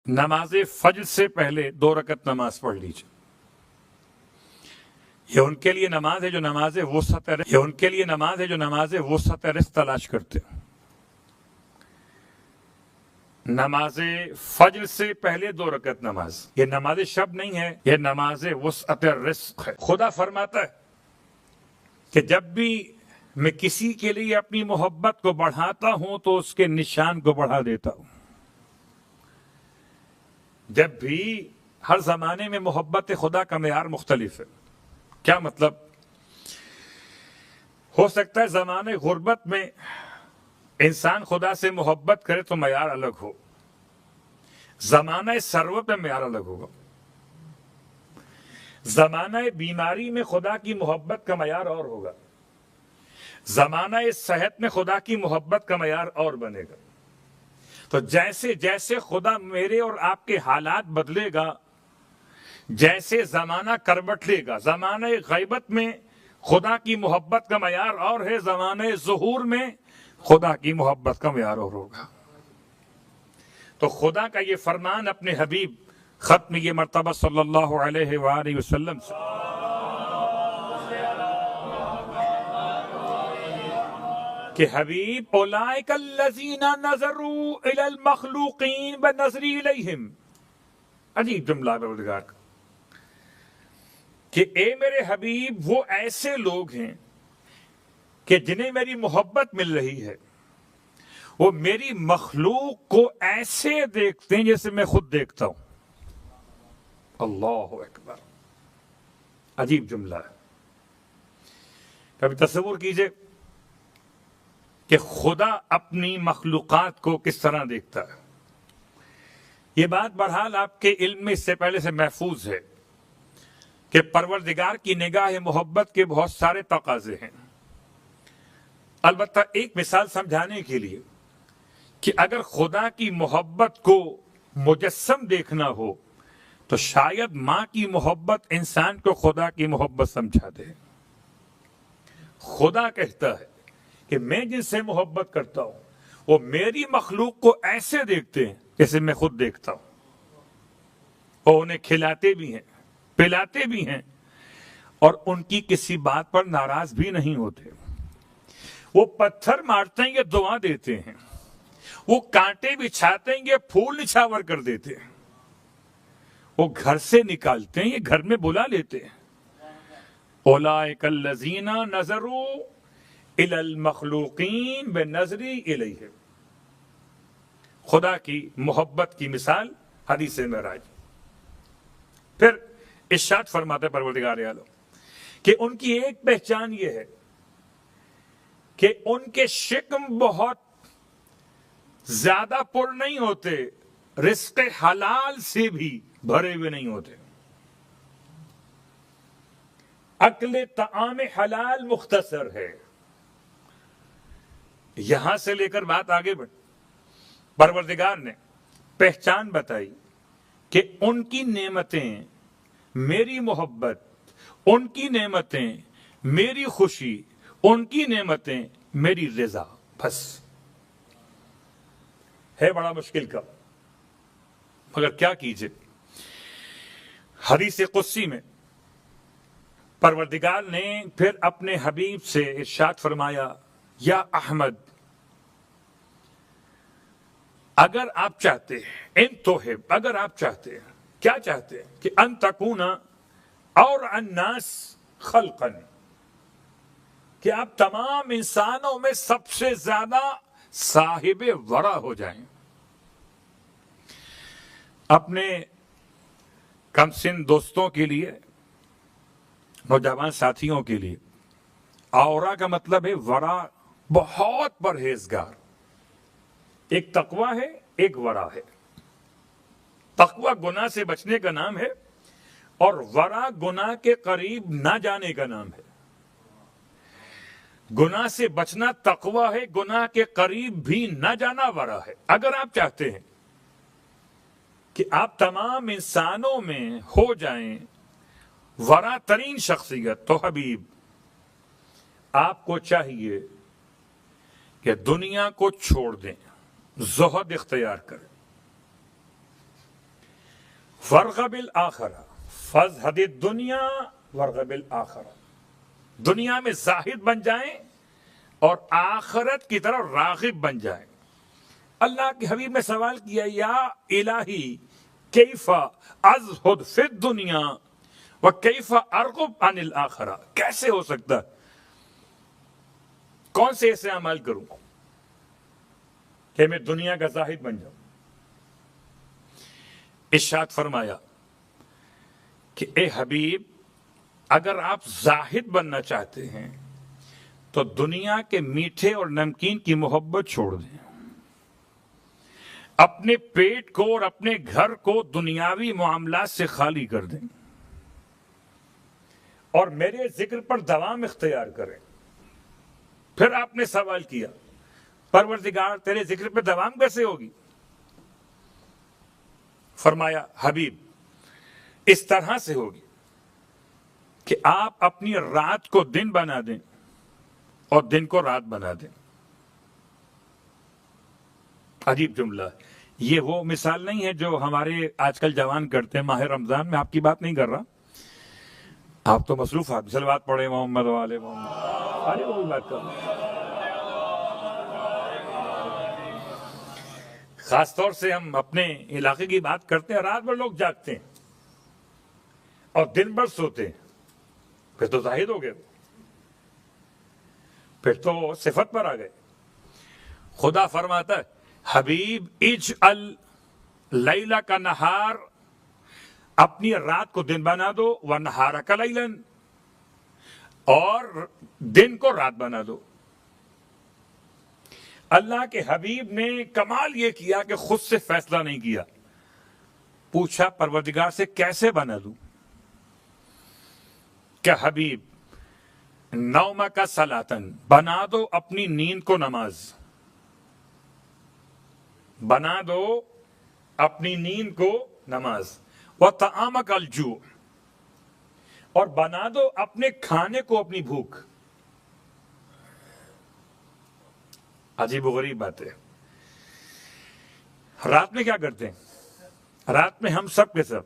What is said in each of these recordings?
نماز فجر سے پہلے 2 رکعت نماز پڑھ لیجیے. یہ ان کے لیے نماز ہے جو نماز وسط رزق تلاش کرتے ہیں. نماز فجر سے پہلے 2 رکعت نماز، یہ نماز شب نہیں ہے، یہ نماز وسط رزق ہے. خدا فرماتا ہے کہ جب بھی میں کسی کے لیے اپنی محبت کو بڑھاتا ہوں تو اس کے نشان کو بڑھا دیتا ہوں. جب بھی ہر زمانے میں محبت خدا کا معیار مختلف ہے. کیا مطلب؟ ہو سکتا ہے زمانے غربت میں انسان خدا سے محبت کرے تو معیار الگ ہو، زمانہ ثروت میں معیار الگ ہوگا. زمانہ بیماری میں خدا کی محبت کا معیار اور ہوگا، زمانہ صحت میں خدا کی محبت کا معیار اور بنے گا. تو جیسے جیسے خدا میرے اور آپ کے حالات بدلے گا، جیسے زمانہ کروٹ لے گا، زمانہ غیبت میں خدا کی محبت کا معیار اور ہے، زمانہ ظہور میں خدا کی محبت کا معیار اور ہوگا. تو خدا کا یہ فرمان اپنے حبیب ختم یہ مرتبہ صلی اللہ علیہ وآلہ وسلم سے کہ حبیب اولئک الذین نظروا الی المخلوقین بنظری الیہم. عجیب جملہ پروردگار کا کہ اے میرے حبیب وہ ایسے لوگ ہیں کہ جنہیں میری محبت مل رہی ہے، وہ میری مخلوق کو ایسے دیکھتے ہیں جیسے میں خود دیکھتا ہوں. اللہ اکبر، عجیب جملہ ہے. کبھی تصور کیجئے کہ خدا اپنی مخلوقات کو کس طرح دیکھتا ہے. یہ بات بہرحال آپ کے علم میں اس سے پہلے سے محفوظ ہے کہ پروردگار کی نگاہ محبت کے بہت سارے تقاضے ہیں. البتہ ایک مثال سمجھانے کے لیے کہ اگر خدا کی محبت کو مجسم دیکھنا ہو تو شاید ماں کی محبت انسان کو خدا کی محبت سمجھا دے. خدا کہتا ہے کہ میں جن سے محبت کرتا ہوں وہ میری مخلوق کو ایسے دیکھتے ہیں جیسے میں خود دیکھتا ہوں، اور انہیں کھلاتے بھی ہیں، پلاتے بھی ہیں، اور ان کی کسی بات پر ناراض بھی نہیں ہوتے. وہ پتھر مارتے ہیں، یہ دعا دیتے ہیں. وہ کانٹے بچھاتے ہیں، یہ پھول نچھاور کر دیتے ہیں. وہ گھر سے نکالتے ہیں، یہ گھر میں بلا لیتے ہیں. اولئک الذین نظروا الی المخلوقین بنظری الیہ. خدا کی محبت کی مثال حدیث معراج. پھر ارشاد فرماتے پروردگار عالم کہ ان کی ایک پہچان یہ ہے کہ ان کے شکم بہت زیادہ پر نہیں ہوتے، رزق حلال سے بھی بھرے ہوئے نہیں ہوتے. اکل طعام حلال مختصر ہے. یہاں سے لے کر بات آگے بڑھ، پروردگار نے پہچان بتائی کہ ان کی نعمتیں میری محبت، ان کی نعمتیں میری خوشی، ان کی نعمتیں میری رضا. بس ہے بڑا مشکل کا، مگر کیا کیجئے. حدیث قدسی میں پروردگار نے پھر اپنے حبیب سے ارشاد فرمایا، یا احمد اگر آپ چاہتے ہیں، ان توحب اگر آپ چاہتے ہیں، کیا چاہتے ہیں کہ ان تکون اور الناس خلقا، کہ آپ تمام انسانوں میں سب سے زیادہ صاحب ورع ہو جائیں. اپنے کم سن دوستوں کے لیے، نوجوان ساتھیوں کے لیے، اورا کا مطلب ہے ورع، بہت پرہیزگار. ایک تقوی ہے، ایک ورع ہے. تقوی گناہ سے بچنے کا نام ہے، اور ورع گناہ کے قریب نہ جانے کا نام ہے. گناہ سے بچنا تقوی ہے، گناہ کے قریب بھی نہ جانا ورع ہے. اگر آپ چاہتے ہیں کہ آپ تمام انسانوں میں ہو جائیں ورع ترین شخصیت، تو حبیب آپ کو چاہیے کہ دنیا کو چھوڑ دیں، زہد اختیار کریں. ورغب الآخرہ فازہد الدنیا ورغب الآخرہ، دنیا میں زاہد بن جائیں اور آخرت کی طرف راغب بن جائیں۔ اللہ کے حبیب نے سوال کیا، یا الہی کیف ازہد فی الدنیا وکیف ارغب عن الآخرہ، کیسے ہو سکتا ہے، کون سے ایسے اعمال کروں کہ میں دنیا کا زاہد بن جاؤں؟ ارشاد فرمایا کہ اے حبیب، اگر آپ زاہد بننا چاہتے ہیں تو دنیا کے میٹھے اور نمکین کی محبت چھوڑ دیں، اپنے پیٹ کو اور اپنے گھر کو دنیاوی معاملات سے خالی کر دیں اور میرے ذکر پر دوام اختیار کریں۔ پھر آپ نے سوال کیا، پروردگار تیرے ذکر پہ دوام کیسے ہوگی؟ فرمایا، حبیب اس طرح سے ہوگی کہ آپ اپنی رات کو دن بنا دیں اور دن کو رات بنا دیں۔ عجیب جملہ، یہ وہ مثال نہیں ہے جو ہمارے آج کل جوان کرتے ہیں۔ ماہ رمضان میں آپ کی بات نہیں کر رہا، آپ تو مصروف آپ صلوات پڑھے محمد و آل محمد، ارے وہ بات کر رہا ہوں۔ خاص طور سے ہم اپنے علاقے کی بات کرتے ہیں، رات بھر لوگ جاگتے ہیں اور دن بھر سوتے ہیں، پھر تو زاہد ہو گئے، پھر تو صفت پر آ گئے۔ خدا فرماتا ہے، حبیب اجعل لیلہ کا نہار، اپنی رات کو دن بنا دو، ونہارک لیلن، اور دن کو رات بنا دو۔ اللہ کے حبیب نے کمال یہ کیا کہ خود سے فیصلہ نہیں کیا، پوچھا پروردگار سے کیسے بنا دوں؟ کہ حبیب نوم کا صلاتن، بنا دو اپنی نیند کو نماز، بنا دو اپنی نیند کو نماز، وطعامک الجوع، اور بنا دو اپنے کھانے کو اپنی بھوک۔ عجیب و غریب بات ہے۔ رات میں کیا کرتے ہیں؟ رات میں ہم سب کے سب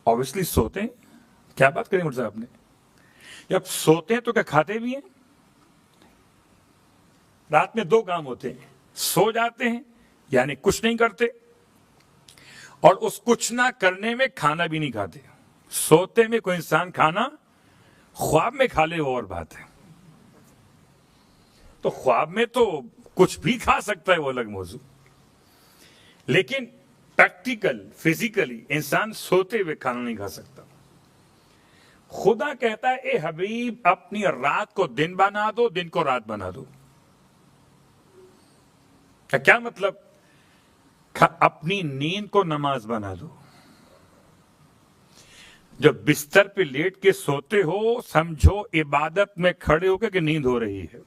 obviously سوتے ہیں۔ کیا بات کریں مرزا آپ نے؟ جب سوتے ہیں تو کیا کھاتے بھی ہیں؟ رات میں دو کام ہوتے ہیں، سو جاتے ہیں یعنی کچھ نہیں کرتے، اور اس کچھ نہ کرنے میں کھانا بھی نہیں کھاتے۔ سوتے میں کوئی انسان کھانا خواب میں کھا لے وہ اور بات ہے، تو خواب میں تو کچھ بھی کھا سکتا ہے وہ الگ موضوع، لیکن پریکٹیکل فزیکلی انسان سوتے ہوئے کھانا نہیں کھا سکتا۔ خدا کہتا ہے اے حبیب اپنی رات کو دن بنا دو، دن کو رات بنا دو۔ کیا مطلب؟ اپنی نیند کو نماز بنا دو۔ جب بستر پہ لیٹ کے سوتے ہو سمجھو عبادت میں کھڑے ہو کے کہ نیند ہو رہی ہے،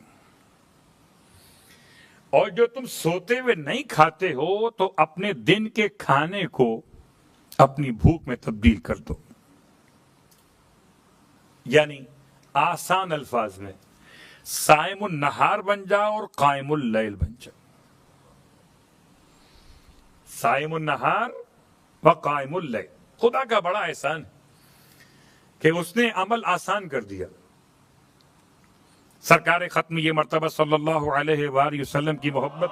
اور جو تم سوتے ہوئے نہیں کھاتے ہو تو اپنے دن کے کھانے کو اپنی بھوک میں تبدیل کر دو۔ یعنی آسان الفاظ میں صائم النہار بن جاؤ اور قائم اللیل بن جاؤ۔ صائم النہار و قائم اللیل، خدا کا بڑا احسان ہے کہ اس نے عمل آسان کر دیا۔ سرکار ختم یہ مرتبہ صلی اللہ علیہ وآلہ وسلم کی محبت،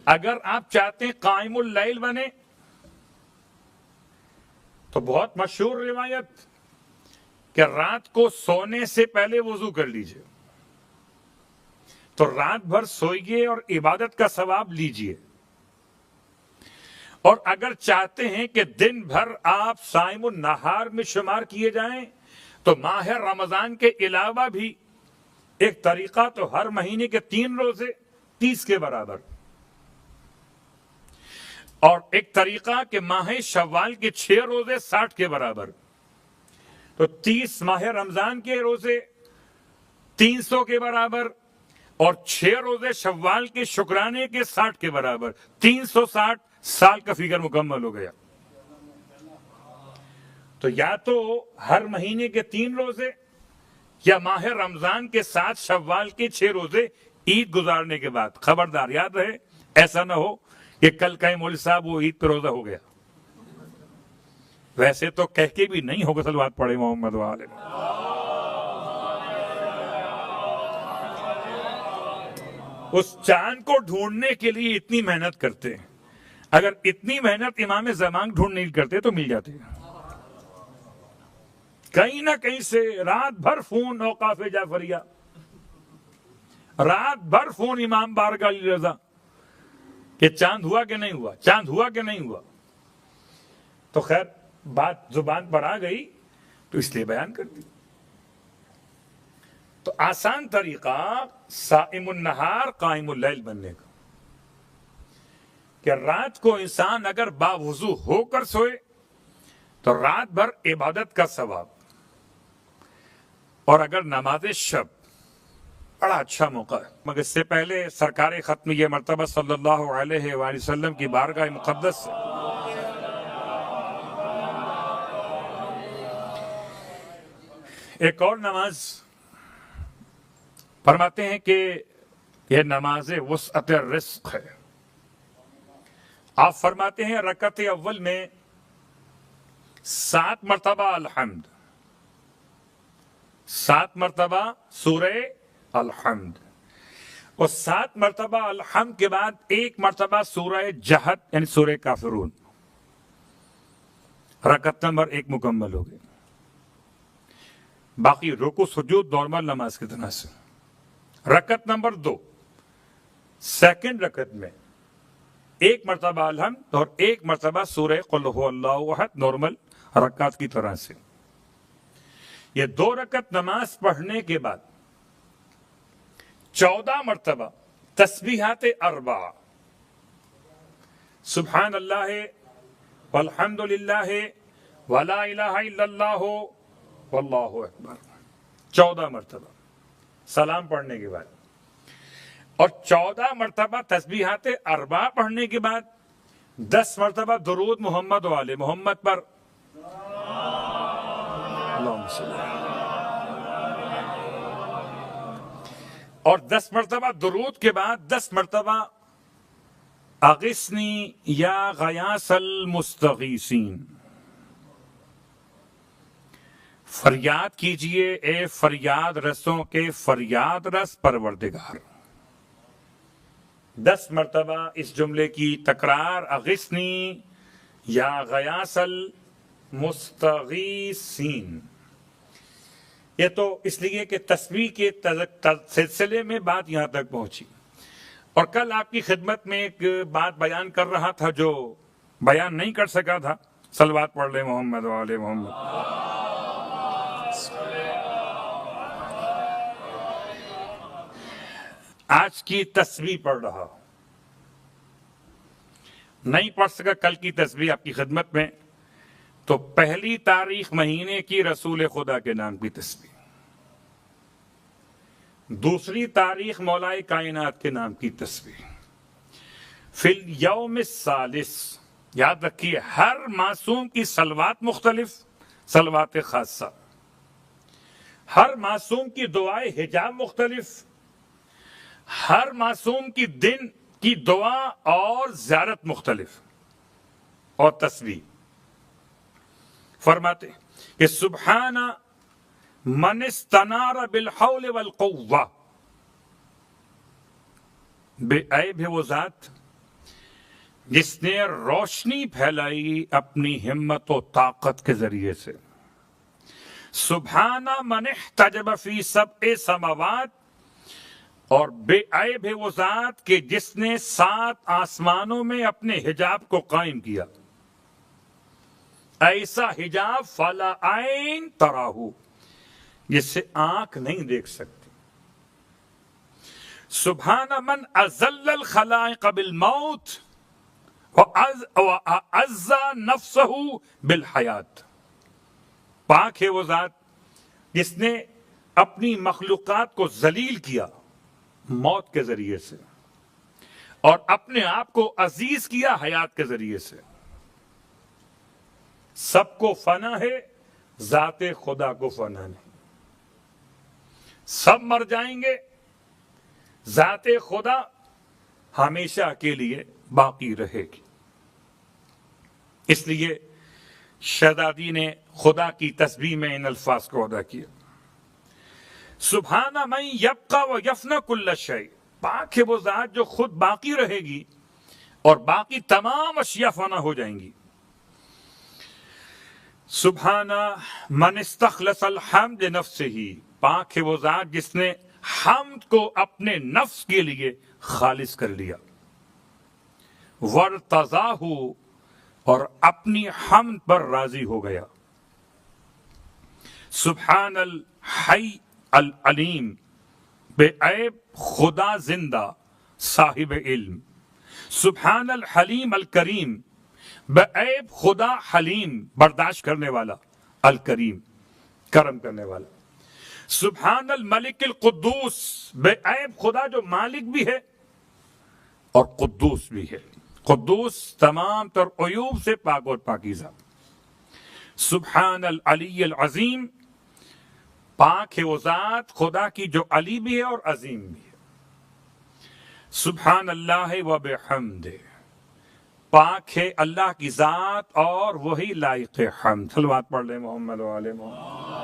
اگر آپ چاہتے ہیں قائم اللیل بنے تو بہت مشہور روایت کہ رات کو سونے سے پہلے وضو کر لیجئے، تو رات بھر سوئیے اور عبادت کا ثواب لیجئے۔ اور اگر چاہتے ہیں کہ دن بھر آپ صائم النہار میں شمار کیے جائیں تو ماہ رمضان کے علاوہ بھی ایک طریقہ تو ہر مہینے کے 3 روزے 30 کے برابر، اور ایک طریقہ کہ ماہ شوال کے 6 روزے 60 کے برابر، تو 30 ماہ رمضان کے روزے 300 کے برابر، اور 6 روزے شوال کے شکرانے کے 60 کے برابر، 360 سال کا فگر مکمل ہو گیا۔ تو یا تو ہر مہینے کے 3 روزے یا ماہ رمضان کے ساتھ شوال کے 6 روزے عید گزارنے کے بعد خبردار یاد رہے، ایسا نہ ہو کہ کل کہیں مولوی صاحب وہ عید پہ روزہ ہو گیا. ویسے تو کہہ کے بھی نہیں ہوگا صلوات پڑھے محمد والے. اس چاند کو ڈھونڈنے کے لیے اتنی محنت کرتے ہیں، اگر اتنی محنت امام زمان ڈھونڈ نہیں کرتے تو مل جاتے. کہیں نہ کہیں سے رات بھر فون اوقاف جعفریہ، رات بھر فون امام بارگاہ علی رضا کہ چاند ہوا کہ نہیں ہوا، چاند ہوا کہ نہیں ہوا. تو خیر بات زبان پر آ گئی تو اس لیے بیان کر دی. تو آسان طریقہ صائم النہار قائم اللیل بننے کا کہ رات کو انسان اگر باوضو ہو کر سوئے تو رات بھر عبادت کا ثواب، اور اگر نماز شب بڑا اچھا موقع ہے. مگر اس سے پہلے سرکار ختم یہ مرتبہ صلی اللہ علیہ وآلہ وسلم کی بارگاہ مقدس سے ایک اور نماز فرماتے ہیں کہ یہ نماز وسعت الرزق ہے. آپ فرماتے ہیں رکعت اول میں 7 مرتبہ الحمد، 7 مرتبہ سورہ الحمد، اور 7 مرتبہ الحمد کے بعد 1 مرتبہ سورہ جہد یعنی سورہ کافرون. رکعت نمبر 1 مکمل ہو گئی. باقی رکوع سجود نارمل نماز کی طرح سے. رکعت نمبر 2 سیکنڈ رکعت میں 1 مرتبہ الحمد اور 1 مرتبہ سورہ قل هو اللہ احد نارمل رکعت کی طرح سے. یہ 2 رکعت نماز پڑھنے کے بعد 14 مرتبہ تسبیحات 4 سبحان اللہ والحمد للہ ولا الہ الا اللہ واللہ اکبر 14 مرتبہ سلام پڑھنے کے بعد، اور 14 مرتبہ تسبیحات 4 پڑھنے کے بعد 10 مرتبہ درود محمد والے محمد پر اللہم صلی اللہ، اور 10 مرتبہ درود کے بعد 10 مرتبہ اغثنی یا غیاث المستغیثین، فریاد کیجئے اے فریاد رسوں کے فریاد رس پروردگار. 10 مرتبہ اس جملے کی تکرار اغثنی یا غیاث المستغیثین. یہ تو اس لیے کہ تسبیح کے سلسلے میں بات یہاں تک پہنچی. اور کل آپ کی خدمت میں ایک بات بیان کر رہا تھا جو بیان نہیں کر سکا تھا. صلوات پڑھ لیں محمد وآل محمد. آج کی تسبیح پڑھ رہا ہوں، نہیں پڑھ سکا کل کی تسبیح آپ کی خدمت میں، تو 1 تاریخ مہینے کی رسول خدا کے نام کی تسبیح، 2 تاریخ مولائے کائنات کے نام کی تسبیح، فی الیوم الثالث. یاد رکھیے ہر معصوم کی صلوات مختلف، صلوات خاصہ، ہر معصوم کی دعائے حجاب مختلف، ہر معصوم کی دن کی دعا اور زیارت مختلف. اور تسبیح فرماتے کہ سبحان من استنار بالحول والقوہ، بے عیب ہے وہ ذات جس نے روشنی پھیلائی اپنی ہمت و طاقت کے ذریعے سے. سبحان من احتجب فی سبع سماوات، اور بے عیب ہے وہ ذات کہ جس نے 7 آسمانوں میں اپنے حجاب کو قائم کیا. ایسا حجاب فلا عین تراہو، جس سے آنکھ نہیں دیکھ سکتی. سبحان من اذل الخلائق بالموت وعز نفسہ بالحیات. پاک ہے وہ ذات جس نے اپنی مخلوقات کو ذلیل کیا موت کے ذریعے سے، اور اپنے آپ کو عزیز کیا حیات کے ذریعے سے. سب کو فنا ہے، ذات خدا کو فنا نہیں. سب مر جائیں گے، ذات خدا ہمیشہ کے لیے باقی رہے گی. اس لیے شہزادی نے خدا کی تسبیح میں ان الفاظ کو ادا کیا. سبحان من یبقى و یفنى کل شیء، پاک ہے وہ ذات جو خود باقی رہے گی اور باقی تمام اشیاء فنا ہو جائیں گی. سبحان من استخلص الحمد لنفسه، پاک ہے وہ ذات جس نے حمد کو اپنے نفس کے لیے خالص کر لیا. وارتضاہ، اور اپنی حمد پر راضی ہو گیا. سبحان الحی العلیم، بے عیب خدا زندہ صاحب علم. سبحان الحلیم الکریم، بے عیب خدا حلیم برداشت کرنے والا، الکریم کرم کرنے والا. سبحان الملک القدوس، بے عیب خدا جو مالک بھی ہے اور قدوس بھی ہے. قدوس تمام تر عیوب سے پاک اور پاکیزہ. سبحان العلی العظیم، پاک ہے وہ ذات خدا کی جو علی بھی ہے اور عظیم بھی ہے. سبحان اللہ و بحمد، پاک ہے اللہ کی ذات اور وہی لائق حمد. صلوات پڑھ لیں محمد و آل محمد.